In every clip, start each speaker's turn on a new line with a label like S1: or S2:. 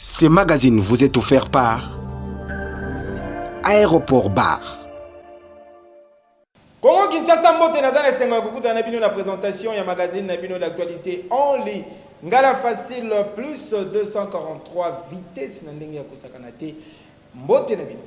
S1: Ce magazine vous est offert par Aéroport Bar.
S2: Congo Kinshasa mbote nazana esenga kukuta na bino la présentation ya magazine na bino d'actualité en ligne. Ngala facile plus 243 vitesse na ndenge ya kosakana te mbote na bino.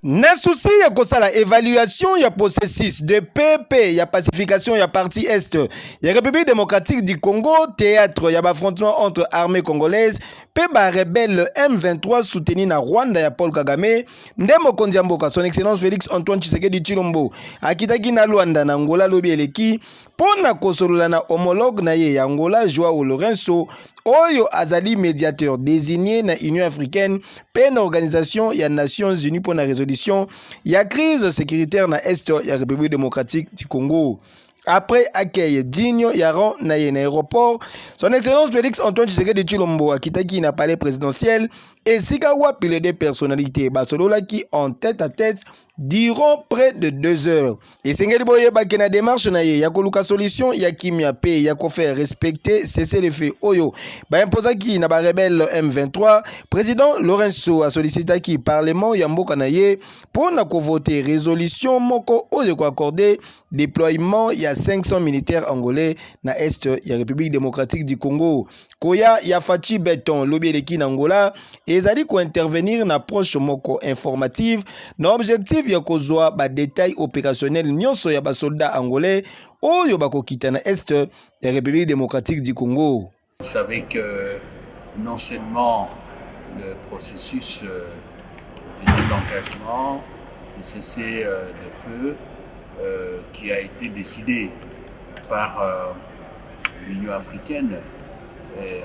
S2: Na souci ya kosala évaluation ya processus de PP ya pacification ya partie est ya République démocratique du Congo, théâtre ya affrontement entre armées congolaises pe ba rebelle M23 soutenu na Rwanda ya Paul Kagame, ndemo mokonzi ya mboka son excellence Félix Antoine Tshisekedi Tshilombo akitaki na Luanda na Angola lobi eleki pona kosolola na homologue na ye ya Angola Joao Lourenço oyo azali médiateur désigné na Union africaine pe na organisation ya Nations Unies pour la résolution ya crise sécuritaire na est ya République démocratique du Congo. Après accueil digne Yaran na aéroport, son excellence Félix Antoine Tshisekedi Tshilombo akitaki na palais présidentiel et sika wapi les deux personnalités basolola qui en tête à tête durant près de 2 heures. Et sengeli boye baki na démarche na ye ya koluka solution ya kimia pe ya ko faire respecter cesser les faits oyo ba imposaki na ba rebelle M23. Président Lourenço a sollicité qui parlement ya mboka na ye pour na ko voter résolution moko oyo ko accorder déploiement ya 500 militaires angolais na est ya République démocratique du Congo. Koya ya Fachi Beton lobi eleki na Angola ezali ko intervenir na approche moko informative na objectif ya kozwa ba détails opérationnels nyonso ya ba soldats angolais oyo bakokita na est ya République démocratique du Congo.
S3: Vous savez que non seulement le processus de désengagement, de cesser le feu qui a été décidé par l'Union africaine,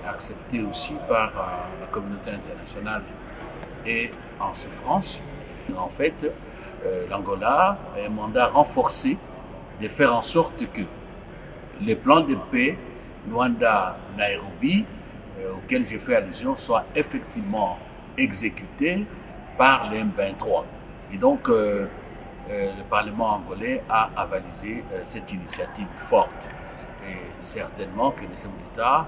S3: accepté aussi par la communauté internationale, est en souffrance. En fait, l'Angola a un mandat renforcé de faire en sorte que les plans de paix Luanda-Nairobi, auxquels j'ai fait allusion, soient effectivement exécutés par les M23. Et donc, le Parlement angolais a avalisé cette initiative forte. Et certainement que les chefs d'État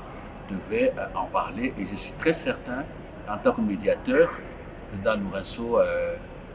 S3: devaient en parler. Et je suis très certain qu'en tant que médiateur, le président Lourenço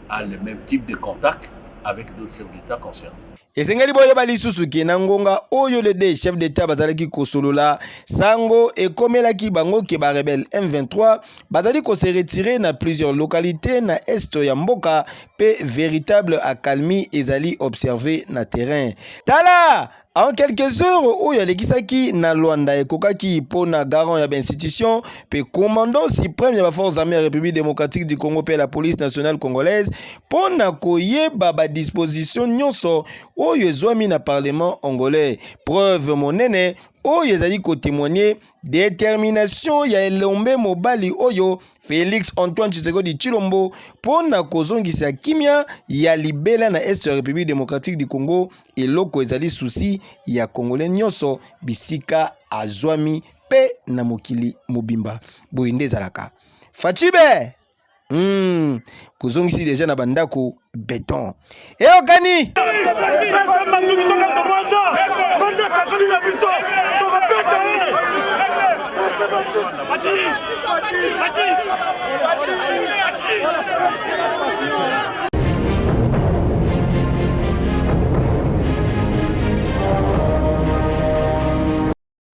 S3: a le même type de contact avec d'autres chefs d'État concernés.
S2: Esengeli boye balisusu ki na ngonga oyo le deux chefs d'État bazalaki kosolola sango ekomelaki bango ke ba rebelle M23 bazali ko se retirer na plusieurs localités na est ya mboka pe véritable accalmie ezali observé na terrain. Tala en quelques heures oyo alekisaki na Luanda ekokaki pona garant ya institution pe commandant suprême ya ba forces armées République démocratique du Congo pe la police nationale congolaise pona koyeba ba disposition nyonso oyo ezwami na parlement angolais. Preuve monene oyo ezali ko témoigner détermination ya elombe mobali oyo Félix Antoine Tshisekedi Tshilombo pona kozongisa kimia ya libela na est ya République démocratique du Congo eloko ezali souci ya congolais nyonso bisika azwami pe na mokili mobimba boyinde ezalaka Fachibe kozongisi déjà na bandako béton eokani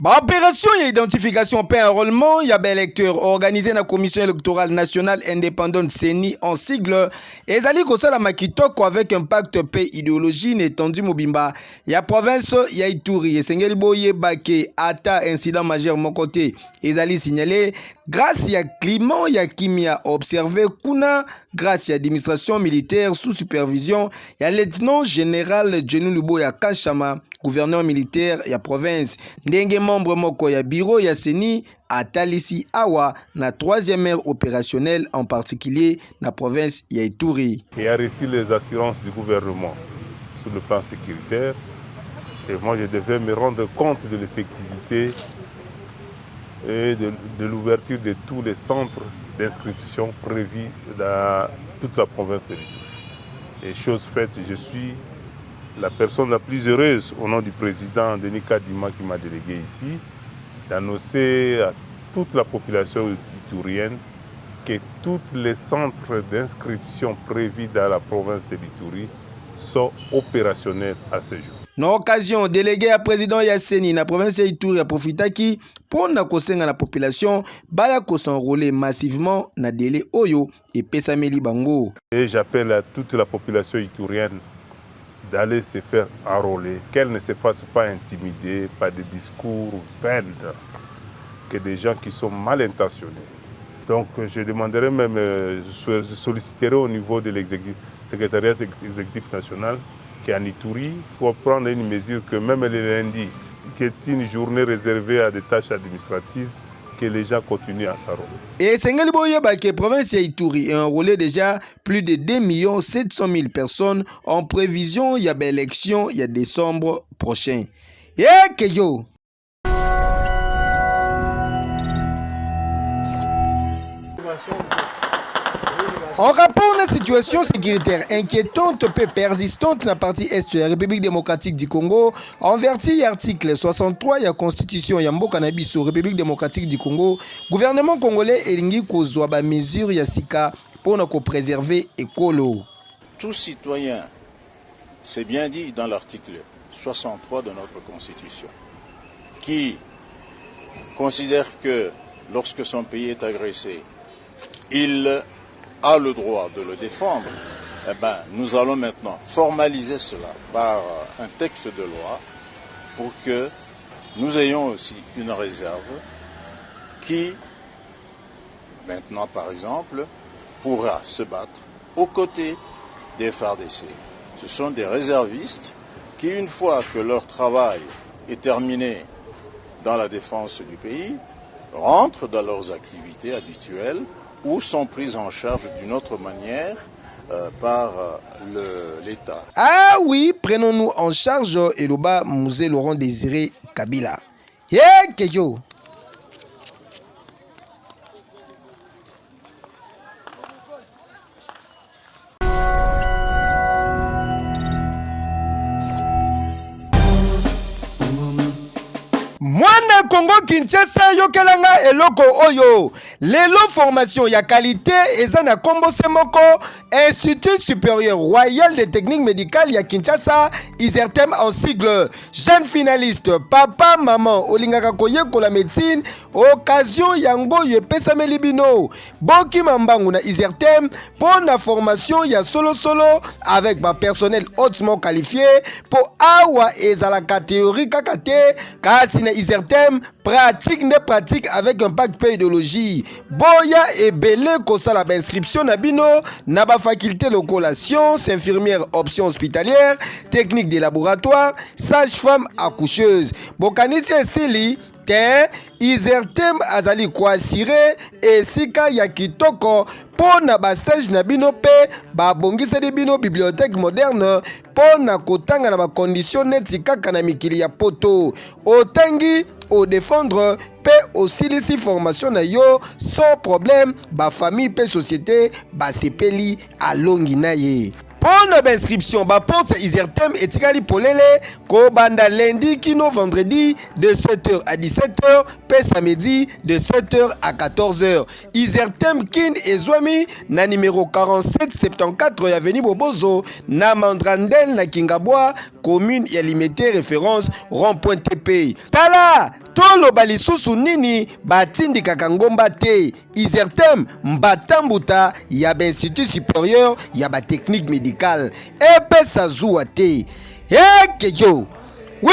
S2: opération d'identification et enrôlement, il y a des électeurs organisés dans la Commission électorale nationale indépendante CENI en sigle. Et Zali Kosala Makitoko avec un pacte paix idéologie n'étendu Mobimba. Il y a province, il y a Ituri. Et Sengeli Boye Bake, Ata, incident majeur mon côté. Et Zali signalé, grâce à climat, il y a Kimia observé Kuna, grâce à l'administration militaire sous supervision, il y a lieutenant général Djenou Luboya Kachama, gouverneur militaire ya province ndenge membre moko ya bureau ya CENI atalisi awa na 3e ère opérationnelle en particulier na province ya Ituri.
S4: Il a reçu les assurances du gouvernement sur le plan sécuritaire et moi je devais me rendre compte de l'effectivité et de l'ouverture de tous les centres d'inscription prévus dans toute la province de l'Ituri. Et chose faite, je suis la personne la plus heureuse au nom du président Denis Kadima qui m'a délégué ici, d'annoncer à toute la population iturienne que tous les centres d'inscription prévus dans la province de l'Ituri sont opérationnels à ce jour.
S2: Na occasion, délégué à président Yasseni na province ya Ituri a profitaki pour na kosenga la population baya ko s'enrôler massivement na délai oyo et pesameli bango.
S4: Et j'appelle à toute la population iturienne d'aller se faire enrôler, qu'elle ne se fasse pas intimider par des discours vains que des gens qui sont mal intentionnés. Donc je demanderai même, je solliciterai au niveau de l'exécutif, secrétariat exécutif national qui est en Ituri pour prendre une mesure que même le lundi, qui est une journée réservée à des tâches administratives, que les gens continuent à s'enrôler.
S2: Et Sengali Boyeba, que province Ituri a enrôlé déjà plus de 2 700 000 personnes en prévision il y a l'élection il y a décembre prochain. Yeah, Keyo! En rapport à la situation sécuritaire inquiétante et persistante dans la partie est de la République démocratique du Congo, en vertu de l'article 63 de la Constitution de Mboka na biso République démocratique du Congo, le gouvernement congolais elingi kozwa ba mesure ya sika pour préserver écolo.
S5: Tout citoyen, c'est bien dit dans l'article 63 de notre Constitution, qui considère que lorsque son pays est agressé, il a le droit de le défendre. Eh bien, nous allons maintenant formaliser cela par un texte de loi pour que nous ayons aussi une réserve qui, maintenant par exemple, pourra se battre aux côtés des FARDC. Ce sont des réservistes qui, une fois que leur travail est terminé dans la défense du pays, rentrent dans leurs activités habituelles ou sont prises en charge d'une autre manière par l'État.
S2: Ah oui, prenons-nous en charge Eloba Musée Laurent Désiré Kabila. Yeah, Keyo! Mwana Congo Kinshasa yokelanga eloko oyo lelo formation ya qualité eza na kombo semoko Institut supérieur royal de techniques médicales ya Kinshasa ISERTEM en sigle. Jeune finaliste papa maman olingaka koyekola médecine occasion yango yepesameli bino boki mambangu na ISERTEM pour na formation ya solo avec ba personnel hautement qualifié pour awa ezalaka théorie kaka te kasi na ISERTEM pratique avec un bac pédologie. Boya et belé kosala ba inscription na bino na ba faculté lokola sciences, infirmière option hospitalière, technique de laboratoire, sage-femme accoucheuse. Bokanisi esili te ISERTEM azali kwasire esika ya kitoko pona ba stage na bino pe ba bongiseli bino bibliothèque moderne pona kotanga na ba condition neti kaka na mikili ya poto otangi au défendre pe osilisi formation na yo sans problème ba famille pe société ba sepeli alongi na ye. Pour notre inscription, ba porte ISERTEM etikali polele ko banda lundi kino vendredi de 7h à 17h, pe samedi de 7h à 14h. ISERTEM kin ezwami na numéro 4774 avenue Bobozo na Mandrandel na Kingabwa, commune ya limité référence rond-point TP. Tala tolo balisusu nini batindi kakangomba te ISERTEM mbatambuta ya ba institut supérieur ya ba technique médicale epe sazuwa te Keyo. Oui.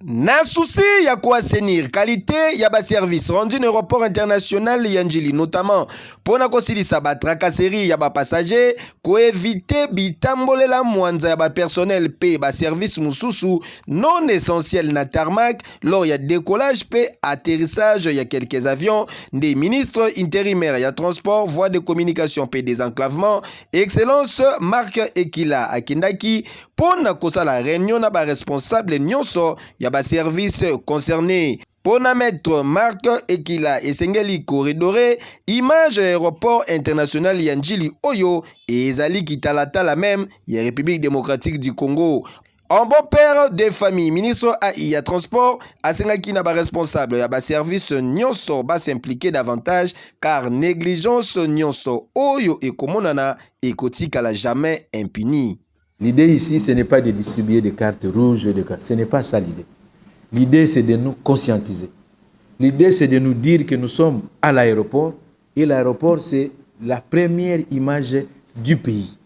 S2: Na souci ya assainir qualité ya ba service rendu na aéroport international Yanjili notamment pona kosilisa ba tracasserie ya ba passager ko éviter bitambolela mwanza ya ba personnel pe ba service mususu non essentiel na tarmac lors ya décollage pe atterrissage ya quelques avions des ministres intérimaires ya transport voie de communication pe désenclavement excellence Marc Ekila Akindaki pona kosala réunion na ba responsable nyonso ya ba service concerné. Pona maître Marc Ekila esengeli corridoré image aéroport international ya Njili Oyo et ezali kitalatala même ya République démocratique du Congo. En bon père de famille, ministre AI ya transport asengaki na ba responsable ya ba service nyonso ba s'impliquer davantage car négligence nyonso Oyo ekomonana ekotikala jamais impuni.
S6: L'idée ici, ce n'est pas de distribuer des cartes rouges, ce n'est pas ça l'idée. L'idée, c'est de nous conscientiser. L'idée, c'est de nous dire que nous sommes à l'aéroport et l'aéroport, c'est la première image du pays.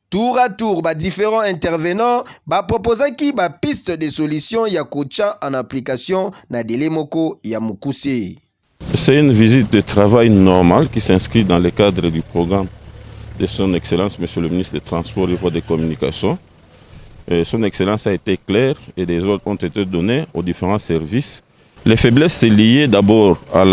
S2: Tour à tour, différents intervenants proposent qui piste de solutions ya kocha en application na délai moko ya mukuse.
S7: C'est une visite de travail normale qui s'inscrit dans le cadre du programme de son Excellence, Monsieur le ministre des Transports et Voies de Communication. Son Excellence a été claire et des ordres ont été donnés aux différents services. Les faiblesses, c'est lié d'abord à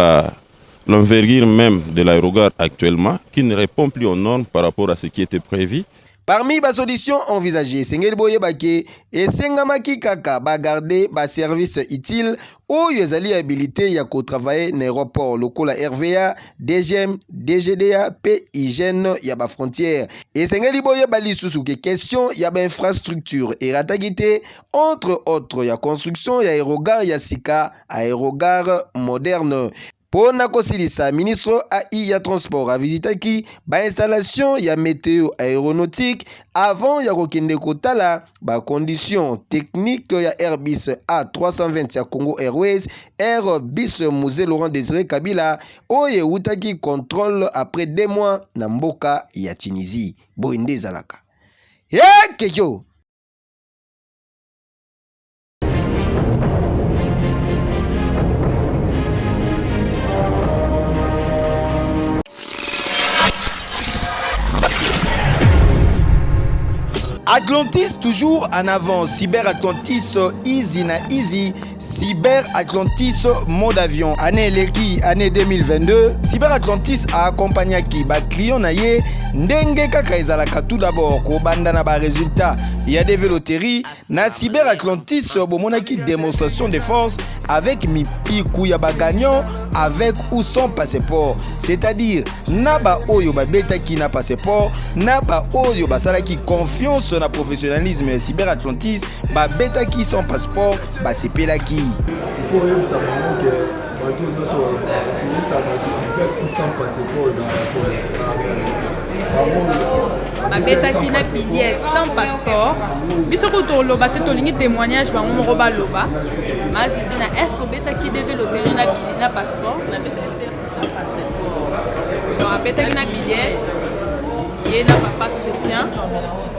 S7: l'envergure même de l'aérogare actuellement, qui ne répond plus aux normes par rapport à ce qui était prévu.
S2: Parmi les solutions envisagées, Sengeli Boyebake et Sengamaki Kaka garder service utile ou yezali habilité ya ko travailler dans l'aéroport local RVA, DGM, DGDA, P hygiène ya ba frontière. Et Sengeli Boyebali Susuke question ya ba infrastructure et ratagité entre autres ya construction ya aérogare ya Sika, aérogare moderne. Pona kosilisa ministre AI ya transport a visitaki installation ya météo aéronautique avant ya kokende kotala conditions techniques ya Airbus A320 ya Congo Airways, Airbus Musée Laurent Désiré Kabila oye utaki contrôle après 2 mois na mboka ya Tunisie. Boinde zalaka. Keyo. Atlantis toujours en avant, Cyber Atlantis Easy na Easy, Cyber Atlantis mode avion. Année 2022, Cyber Atlantis a accompagné qui client na ye ndenge kaka ezalaka tout d'abord ko banda na ba résultat. Il y a des véloteries na Cyber Atlantis bomonaki démonstration de force avec mi piku ya ba gagnant avec ou sans passeport. C'est-à-dire na ba oyo ba beta ki na passeport, na ba oyo ba salaki confiance na professionnalisme Cyber Atlantis ba beta qui sans passeport ba sepela qui.
S8: Il faut même savoir que bateau ça avec sans passeport
S9: ba beta qui na billet sans passeport biso ko to loba te to lingi témoignage ba mo roba loba ma si na est-ce que beta qui devait l'opérer na passeport na beta sans passeport donc beta qui na billet et na papa Christian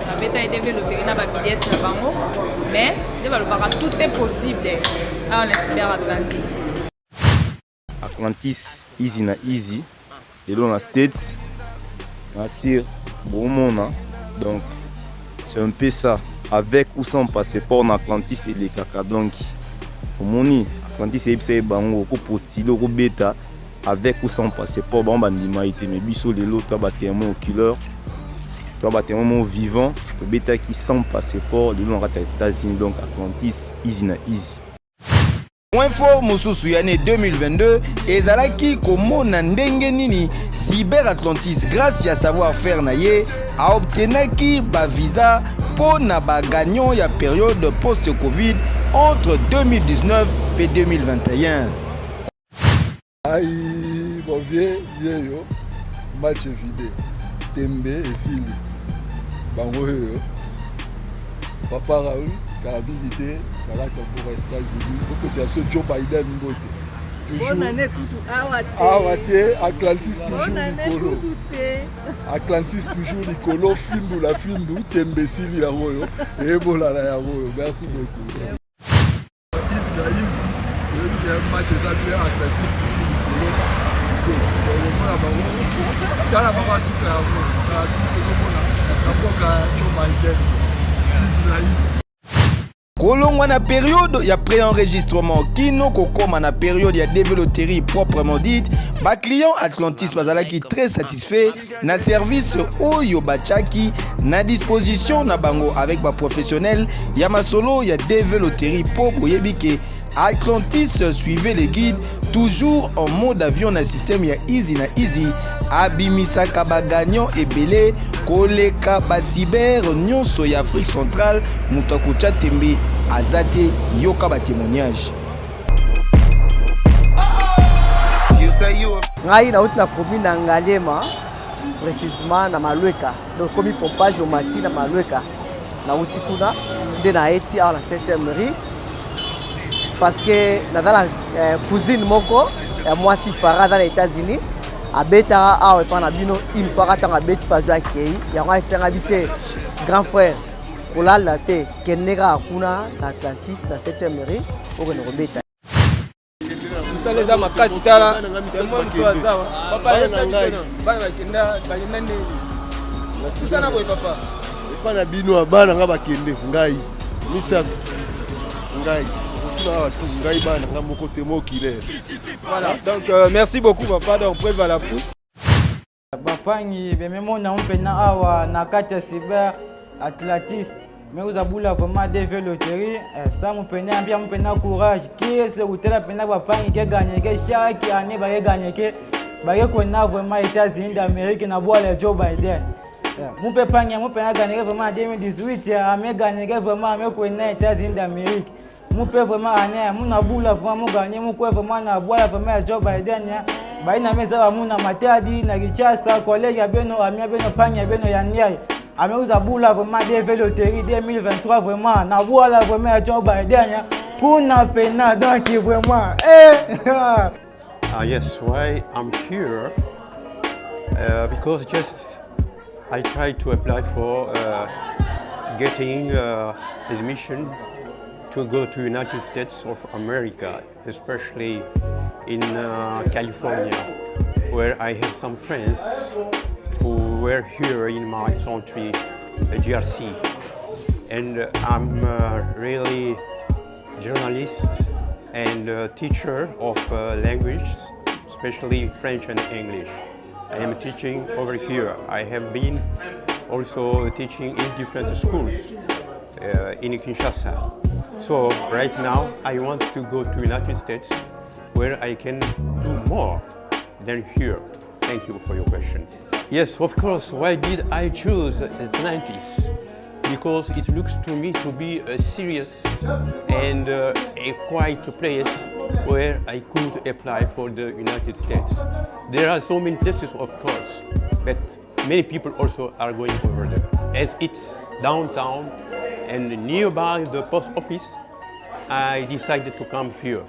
S9: la beta il devait l'opérer na billet na bango mais tout est possible à l'Espère Atlantis.
S10: Atlantis easy na easy et dans la States Nassir bon monde donc c'est un peu ça avec ou sans passeport en Atlantis et les caca donc moni Atlantis c'est bango ko postuler ko beta avec ou sans passeport bon bandima été mais biso les lots ba témoin oculaire toi ba témoin vivant le beta qui sans passeport les gens aux États-Unis donc Atlantis easy na easy.
S2: Point fort mususu année 2022 ezalaki komona ndenge nini Cyber Atlantis grâce à savoir-faire na ye a obtenaki ba visa pour na ba gagnant ya période post-Covid entre 2019 et 2021.
S8: Aïe, bon vieux yo, match vidé, Tembe et Sili, bango yo, Papa Raoul, Carabilité, Caractère pour États-Unis, donc c'est absolument Joe Biden Mbote.
S11: Bonne année tout
S8: Awate, Atlantis toujours Nicolo. Atlantis toujours Nicolo, film la film ou Tembe Sili ya royo, et voilà la ya royo, merci beaucoup. Il y a un match des Atlantis
S2: kolongwa na période ya pré-enregistrement kino kokoma na période ya développerie proprement dite ba client Atlantis bazalaki très satisfait na service oyo bachaki na disposition na bango avec ba professionnel ya masolo ya développerie po boyebike Atlantis suivait les guides toujours en mode avion na système ya easy na easy abimisaka bagagnon ebele koleka basiber nyonso ya Afrique centrale moto akotya tembe aza te yoka batémoignage.
S11: Ngai nauti na commune na Ngalema précisément na Malweka donc komi pompage au matin na Malweka nauti kuna nde na eti awa na 7e mairie parce que nazala cousine moko ya mwasi Farah dans les États-Unis abetaka awa epa na bino une fois katanga abeti pazo akei yango esenga bite grand frère kolala te kendeka kuna na Atlantis na 7e mairie okende kobeta
S12: saleza makasi tala semo msoza papa na ngai bana bakenda nini nasisa na boy papa
S8: epa na bino bana nga bakende ngai misaka ngai ngai bana nga moko te mokile.
S12: Voilà donc merci beaucoup papa donc preuve à la pousse
S13: bapangi bememona mpena awa na kati ya cyber Atlantis mais vous abula vraiment des loteries ça mon pena bien mon pena courage qui est ce hôtel pena bapangi qui gagne que chaque année ba gagner que ba kona vraiment États-Unis d'Amérique na boire Joe Biden mon pepangi mon pena gagner vraiment en 2018 a me gagner vraiment me kona États-Unis d'Amérique mon pe vraiment année mon abula vraiment gagner mon quoi vraiment na boire vraiment Joe Biden ba ina meza ba muna matadi na kichasa collègue ya beno amia beno pangi ya beno ya niai ameuza bula vraiment des loteries 2023 vraiment na boala vraiment Joe Biden kuna pena donc vraiment
S14: yes, why I'm here because just I tried to apply for getting admission to go to United States of America, especially in California, where I have some friends who were here in my country, GRC, and I'm really journalist and teacher of languages, especially French and English. I am teaching over here. I have been also teaching in different schools in Kinshasa. So right now I want to go to United States where I can do more than here. Thank you for your question. Yes, of course. Why did I choose Atlantis? Because it looks to me to be a serious and a quiet place where I could apply for the United States. There are so many places, of course, but many people also are going over there. As it's downtown and nearby the post office, I decided to come here.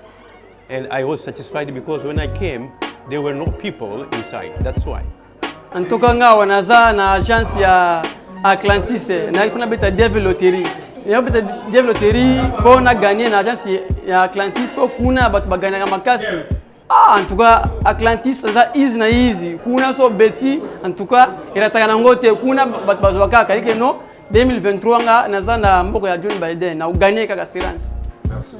S14: And I was satisfied because when I came, there were no people inside. That's why.
S15: Antoka nga wanaza na agence ya Atlantis na kuna beta Devil Lottery. Ya beta Devil Lottery po na gagner na agence ya Atlantis po kuna batu baganya makasi. Antuka Atlantis za easy na easy. Kuna so beti antuka irataka na ngote kuna batu bazwaka kalike no 2023 nga naza na mboko ya Joe Biden na uganye kaka assurance. Merci.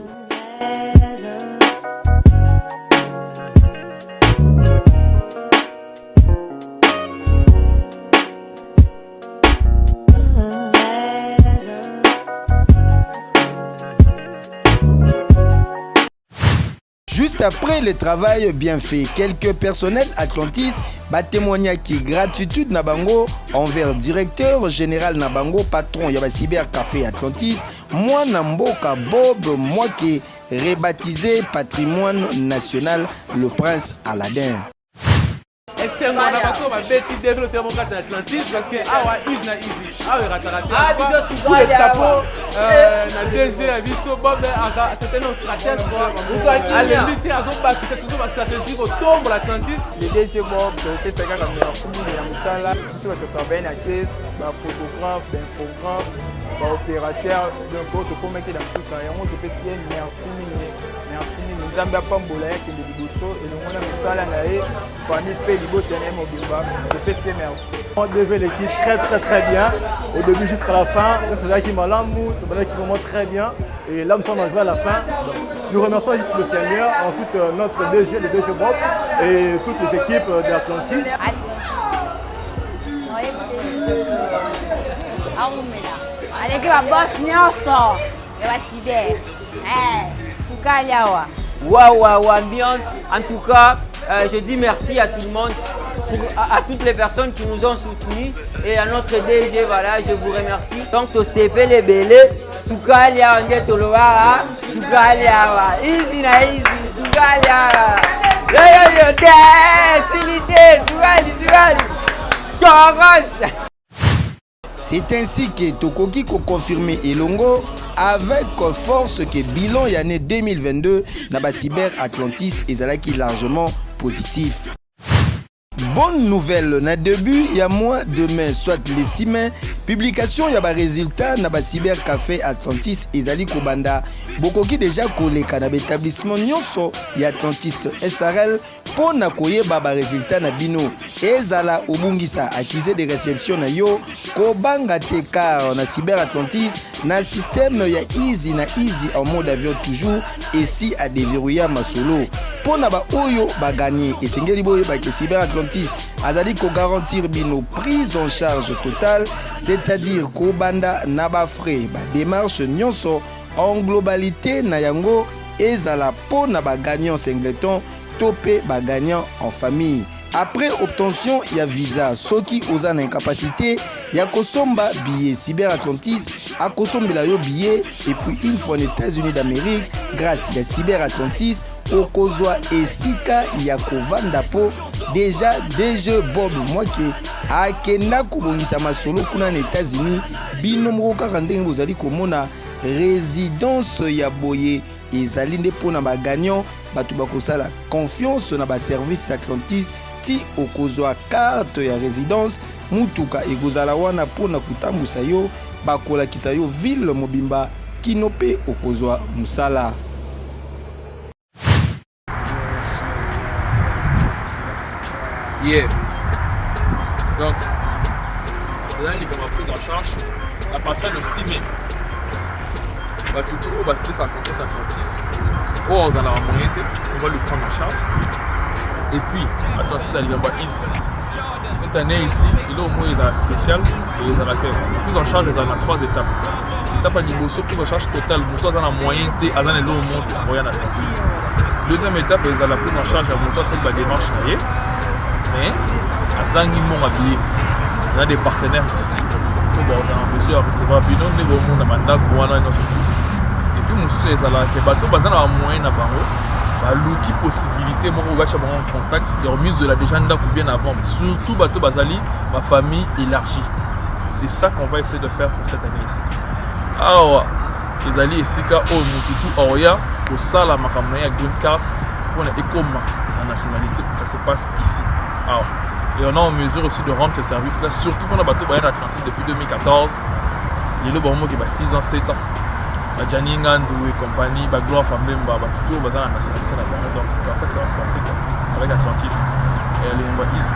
S2: Juste après le travail bien fait, quelques personnels Atlantis témoignent qui gratitude Nabango envers directeur général Nabango, patron Yaba Cyber Café Atlantis, moi Namboka Bob, moi qui rebaptisé Patrimoine National le Prince Aladdin.
S16: C'est mon aventure, ma bête qui développe mon cas Atlantis parce que ah ouais, na easy. Ah ouais, rataraté. Pour le chapeau, na DG à Bisso Bob c'était notre stratège pour aller lutter à zone parce que c'est toujours ma stratégie pour tomber l'Atlantis.
S12: Le DG Bob, c'est ça comme meilleur commune ya musala, sur le travail na caisse, ba photographe, infographe, ba opérateur, donc autre pour mettre dans tout ça. Et on te fait merci nous Zambia Pambola qui est liboso et nous on a musala na e famille pe liboso na mobimba. Je fais merci.
S17: On devait l'équipe très bien au début jusqu'à la fin. C'est là qui m'a l'amou, c'est là qui vraiment très bien et là nous sommes arrivés à la fin. Donc, nous remercions juste le Seigneur, ensuite notre DG, le DG Bob et toutes les équipes de l'Atlantis.
S18: Allez, que la bosse nyonso, ya cyber. Sukaliawa. Waouh, ambiance. En tout cas, je dis merci à tout le monde, à toutes les personnes qui nous ont soutenus et à notre DG, voilà, je vous remercie. Donc, au CP les Bélé, Sukaliawa, on dit Toloa, Sukaliawa, easy na easy, Sukaliawa.
S2: C'est ainsi que Tokoki ko confirmé Elongo avec force que bilan y année 2022 na Cyber Atlantis ezalaki largement positif. Bonne nouvelle, na début, il y a moins demain, soit les 6 mai, publication, il y a des résultats, na ba Cyber Café Atlantis, Ezali Kobanda, Bokoki déjà collé à l'établissement Nyonso, il y a Atlantis SRL, pour na koye baba résultat na bino, Ezala Obungisa, accusé de réception na yo, Kobanga Tekar, na Cyber Atlantis, na système, il y a easy en mode avion toujours, et si à déverrouiller ma solo. Pour na ba oyo ba gagner, et c'est ngeli boye ba ke Cyber Atlantis, azali ko garantir bino prise en charge totale, c'est-à-dire ko banda na ba frais ba démarche nyonso en globalité na yango ezala po na ba gagnant singleton topé ba gagnant en famille. Après obtention ya visa, soki oza na incapacité ya kosomba billet Cyber Atlantis a kosombela yo billet et puis une fois aux États-Unis d'Amérique grâce à Cyber Atlantis okozwa esika ya kovanda po déjà DG Bob moi ke akenda kobongisa masolo kuna na États-Unis bino moko kaka ndenge bozali komona résidence ya boye ezali nde pona ba gagnant batu bakosala confiance na ba service Atlantis ti okozwa carte ya résidence mutuka ekozala wana pona kutambusa yo bakolakisa yo ville mobimba kino pe okozwa musala.
S16: Yeah. Donc, là, il va prise en charge à partir de 6 mai. On va tout on va faire sa confiance à Atlantis. On va lui prendre en charge. Et puis, Atlantis, il va easy. Cette année ici, il y a au moins des spéciales et les laquelle prise en charge, ils ont 3 étapes. L'étape à niveau sur prise en charge totale, nous avons la moyenne, ils ont le monte en moyenne Atlantis. Deuxième étape, ils ont la prise en charge à monter cette démarche. Mais à Zangimon habillé, on a des partenaires ici. On a besoin de recevoir Bino, on a mandat pour un an. Et puis, nous sommes là, que bateau bazan a moyen à Bango, l'outil possibilité, moi, on va en contact, et remise de la déjà bien avant. Surtout bateau bazali, ma famille élargie. C'est ça qu'on va essayer de faire pour cette année ici. Alors, les alliés ici, au Mututu, Oria, pour ça, la Makamaya Green Card, pour la Ecoma, la nationalité, ça se passe ici. Alors, et on est en mesure aussi de rendre ces services-là, surtout pour le bateau Bayern Atlantique depuis 2014. Il y a le bon mot qui va 6 ans, 7 ans. Jani Ngandou et compagnie, Gloire Famemba, tout le bazar la nationalité. Donc c'est comme ça que ça va se passer avec Atlantis. Et elle est easy.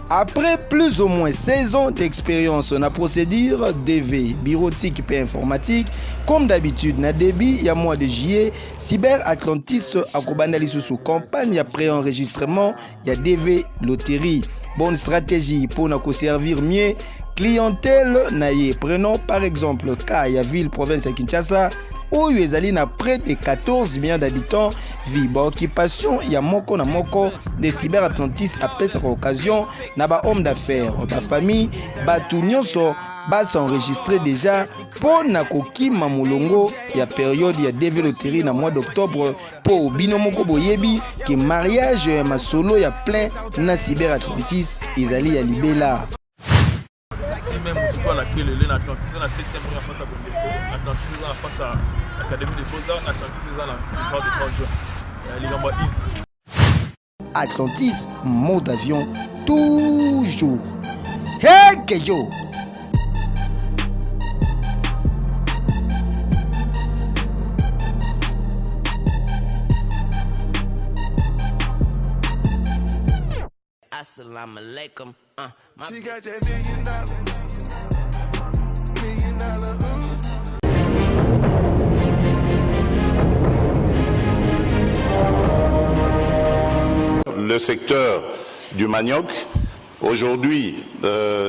S2: Après plus ou moins 16 ans d'expérience dans la procédure DV, bureautique et informatique, comme d'habitude, dans le début, il y a mois de juillet, Cyber Atlantis a commandé sous campagne après enregistrement, il y a DV loterie. Bonne stratégie pour nous servir mieux. Clientèle naïe. Prenons par exemple le cas de la ville province de Kinshasa où il y a près de 14 millions d'habitants vivent. Occupation, il y a moko na moko des Cyber Atlantis après cette occasion na ba homme d'affaires, ba famille, ba tout nyonso ba s'enregistrer déjà pour na kokima mulongo ya période ya développement na mois d'octobre pour bino moko boyebi que mariage ma solo ya plein na Cyber Atlantis ezali ya libela.
S16: Si même tout à laquelle est l'Atlantis, c'est la 7e face à Bondeko, Atlantis c'est face à l'Académie des Beaux-Arts, Atlantis c'est la plupart des 30 jours. Les gars, easy.
S2: Atlantis, mode avion, toujours. Hey, Kejo!
S19: Assalamu alaikum. She got that $1 million
S20: Le secteur du manioc, aujourd'hui,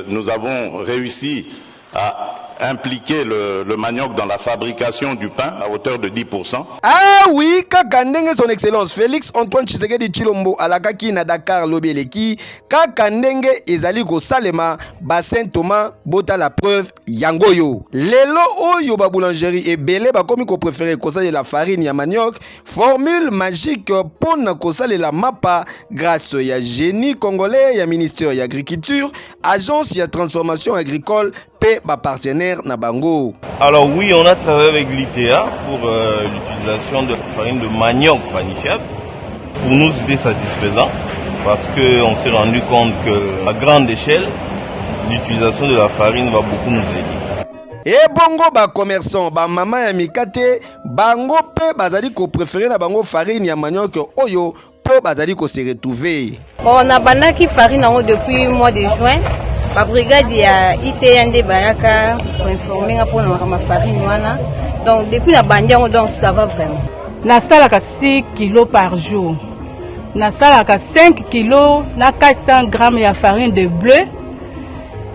S20: nous avons réussi à impliqué le manioc dans la fabrication du pain à hauteur de 10%.
S2: Ah oui, kaka ndenge son excellence Félix Antoine Tshisekedi Tshilombo alakaki na Dakar lobeleki, kaka ndenge ezali ko salema bassin Thomas bota la preuve yangoyo. Lelo oyo ba boulangerie ebele bakomi ko préférer kosala la farine ya manioc, formule magique pona kosala la mapa grâce ya génie congolais ya ministère ya agriculture, agence ya transformation agricole pe ba partenaire na bango.
S21: Alors oui, on a travaillé avec l'ITA pour l'utilisation de la farine de manioc panifiable. Pour nous, c'était satisfaisant parce qu'on s'est rendu compte qu'à grande échelle, l'utilisation de la farine va beaucoup nous aider.
S2: Et bongo ba commerçant ba mama ya mikate bango pe bazali ko préférer na bango farine ya manioc oyo po bazali ko se retrouver.
S22: Bon, on a bandaki farine en depuis le mois de juin. La brigade ya ITND Bayaka pour informer pour ma farine wana. Donc depuis la bandian donc ça va vraiment.
S23: Na salaka 6 kilos par jour. Na salaka 5 kilos na 400 grammes de farine de bleu.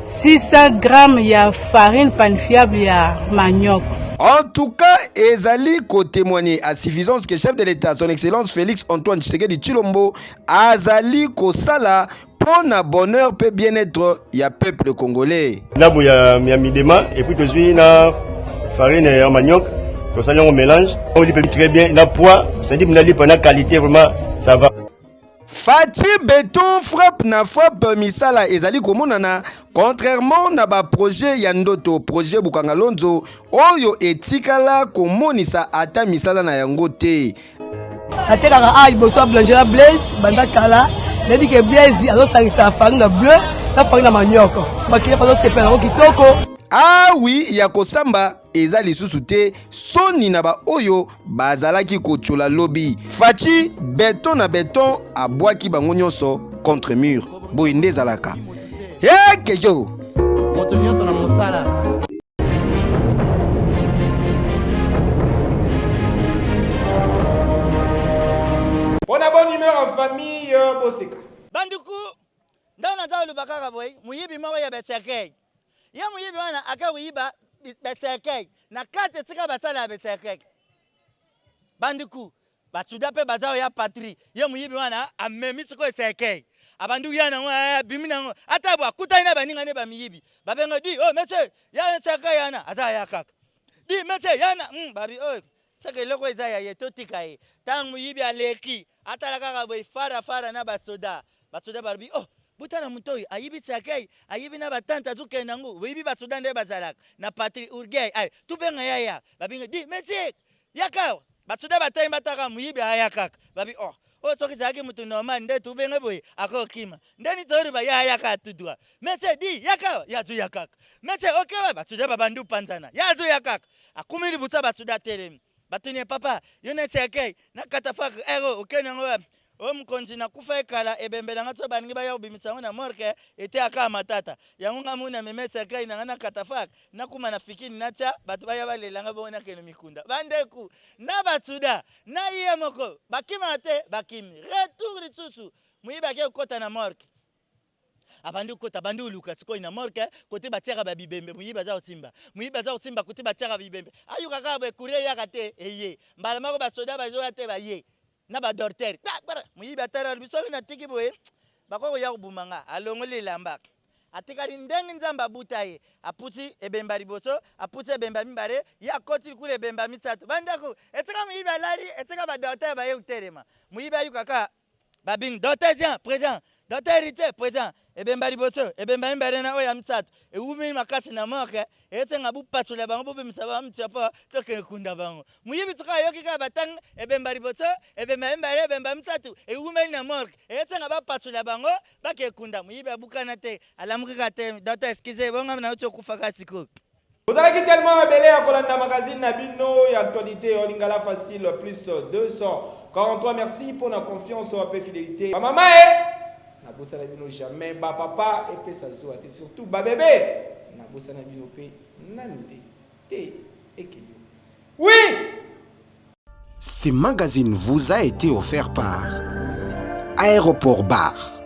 S23: 600 grammes de farine panifiable ya manioc.
S2: En tout cas, ezali ko témoigner à suffisance que chef de l'État, son excellence Félix Antoine Tshisekedi Tshilombo, azali ko sala pour na bonheur peut bien-être ya peuple congolais.
S17: Là où il y a midema et puis tu na farine et manioc, tout ça on mélange, on dit très bien, la poids, ça dit que la qualité vraiment ça va.
S2: Fati béton frappe misala ezali komonana contrairement na ba projet ya ndoto projet Bukanga Lonzo oyo etikala komonisa ata misala na yango te.
S24: Atekaka a iboso blanchera Blaise banda kala nebi ke Blaise azo salisa farine bleu na farine manioc. Bakile pazo sepela kitoko.
S2: Ah oui, ya kosamba eza lisusu te soni na ba oyo bazalaki kochola lobby. Fachi béton na béton abwaki bango nyonso contre mur. Boinde ezalaka. Kejo.
S25: Moto nyonso na mosala.
S2: Bona bonne humeur en famille Boseka.
S26: Banduku ndana za lubakaka boy muyibi moko ya besekei. Ya muyibi wana akawiba besekei na kate tika basala besekei. Banduku basuda pe bazao ya patrie. Ya muyibi wana amemi siko besekei. Abandu yana ngwa bimina ngwa atabu akutaina baninga ne bamiyibi. Babenga di oh monsieur ya besekei yana azaya kaka. Di monsieur yana babi oh seke loko ezaya yetotika e. Tang muyibi aleki atalaka boy fara na basoda. Basoda barbi oh butana mutoi ayibi sakei ayibi na batanta zuke nangu wibi basoda nde bazalaka na patrie urgei ay tubenga yaya babinga di monsieur yaka basoda batai bataka muyibi ayaka babi oh soki zaki mutu normal nde tubenga boy akokima ndeni tori ba yaka tudwa monsieur di yaka yazu yaka monsieur okay basoda babandu panzana yazu yaka akumiri buta basoda telemi batuni papa yone sakei na katafaka ero okenango Omkonzi na kufa ekala ebembela ngato baningi baya ubimisango na morke ete aka matata yango ngamuna memesa kai na ngana katafak na kuma na fikini natia batu baya balelanga bona keno mikunda bandeku na batuda na iye moko bakima te bakimi retour litsusu muiba ke kota na morke abandu kota bandu luka tsiko ina morke kote batiaka babibembe muiba za otimba kote batiaka babibembe ayuka ka be kurie yakate eye mbala mako basoda bazo ate baye na ba dorter muyibi atara biso na tiki boye bakoko ya kubumanga alongole lamba atikali ndengi nzamba butaye aputi ebemba liboso aputi ebemba mimbare ya koti kule ebemba misato bandako etika muyibi alali etika ba dorter baye utelema muyibi ayukaka babing dorter tiens présent dorter hérité présent ebemba liboso ebemba mimbare na oya misato ewumi makasi na moke etenga bupasula bango bobe misaba mtiapa toke kunda bango muyibi tuka yoki ka batang ebemba liboso ebemba mimbare ebemba misatu ewumi na moke etenga bapasula bango bake kunda muyibi abukana te alamukika te docteur excusez bonga na ucho kufaka siko.
S2: Vous allez tellement belé à Kolanda Magazine Nabino et actualité Olingala Facile plus 243. Merci pour la confiance et fidélité. Maman na bossa na bino jamais ba papa et puis ça zoa et surtout ba bébé na bossa na bino pe nanuté té ekili. Oui.
S1: Ce magazine vous a été offert par Aéroport Bar.